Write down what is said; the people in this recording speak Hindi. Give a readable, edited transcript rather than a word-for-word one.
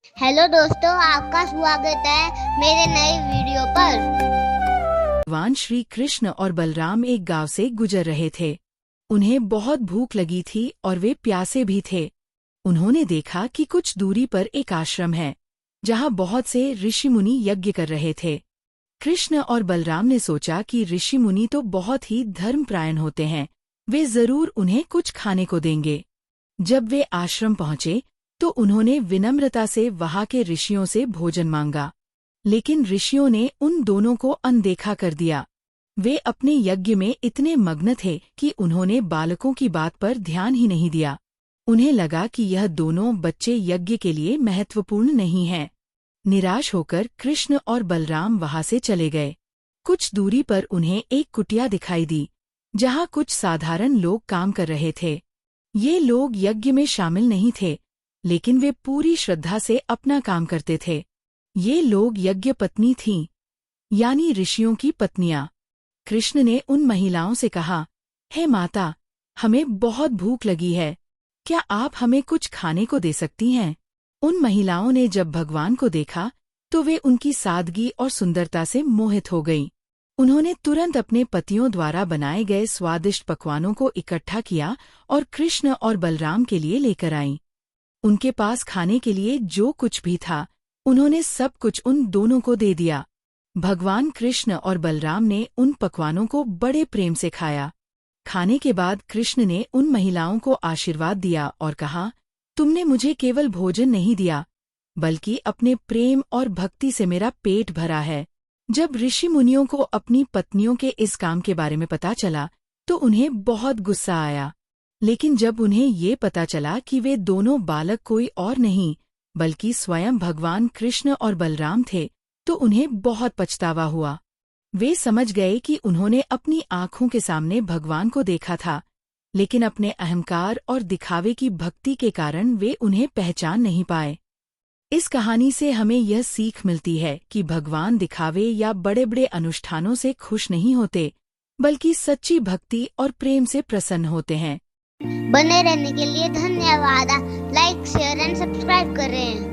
हेलो दोस्तों, आपका स्वागत है मेरे नए वीडियो पर। भगवान श्री कृष्ण और बलराम एक गांव से गुजर रहे थे। उन्हें बहुत भूख लगी थी और वे प्यासे भी थे। उन्होंने देखा कि कुछ दूरी पर एक आश्रम है, जहां बहुत से ऋषि मुनि यज्ञ कर रहे थे। कृष्ण और बलराम ने सोचा कि ऋषि मुनि तो बहुत ही धर्मपरायण होते हैं, वे जरूर उन्हें कुछ खाने को देंगे। जब वे आश्रम पहुंचे तो उन्होंने विनम्रता से वहां के ऋषियों से भोजन मांगा, लेकिन ऋषियों ने उन दोनों को अनदेखा कर दिया। वे अपने यज्ञ में इतने मग्न थे कि उन्होंने बालकों की बात पर ध्यान ही नहीं दिया। उन्हें लगा कि यह दोनों बच्चे यज्ञ के लिए महत्वपूर्ण नहीं हैं। निराश होकर कृष्ण और बलराम वहां से चले गए। कुछ दूरी पर उन्हें एक कुटिया दिखाई दी, जहां कुछ साधारण लोग काम कर रहे थे। ये लोग यज्ञ में शामिल नहीं थे, लेकिन वे पूरी श्रद्धा से अपना काम करते थे। ये लोग यज्ञ पत्नी थीं, यानी ऋषियों की पत्नियां। कृष्ण ने उन महिलाओं से कहा, हे माता, हमें बहुत भूख लगी है, क्या आप हमें कुछ खाने को दे सकती हैं? उन महिलाओं ने जब भगवान को देखा तो वे उनकी सादगी और सुंदरता से मोहित हो गईं। उन्होंने तुरंत अपने पतियों द्वारा बनाए गए स्वादिष्ट पकवानों को इकट्ठा किया और कृष्ण और बलराम के लिए लेकर आईं। उनके पास खाने के लिए जो कुछ भी था, उन्होंने सब कुछ उन दोनों को दे दिया। भगवान कृष्ण और बलराम ने उन पकवानों को बड़े प्रेम से खाया। खाने के बाद कृष्ण ने उन महिलाओं को आशीर्वाद दिया और कहा, तुमने मुझे केवल भोजन नहीं दिया, बल्कि अपने प्रेम और भक्ति से मेरा पेट भरा है। जब ऋषि मुनियों को अपनी पत्नियों के इस काम के बारे में पता चला तो उन्हें बहुत गुस्सा आया, लेकिन जब उन्हें ये पता चला कि वे दोनों बालक कोई और नहीं बल्कि स्वयं भगवान कृष्ण और बलराम थे, तो उन्हें बहुत पछतावा हुआ। वे समझ गए कि उन्होंने अपनी आंखों के सामने भगवान को देखा था, लेकिन अपने अहंकार और दिखावे की भक्ति के कारण वे उन्हें पहचान नहीं पाए। इस कहानी से हमें यह सीख मिलती है कि भगवान दिखावे या बड़े बड़े अनुष्ठानों से खुश नहीं होते, बल्कि सच्ची भक्ति और प्रेम से प्रसन्न होते हैं। बने रहने के लिए धन्यवाद। लाइक, शेयर एंड सब्सक्राइब करें।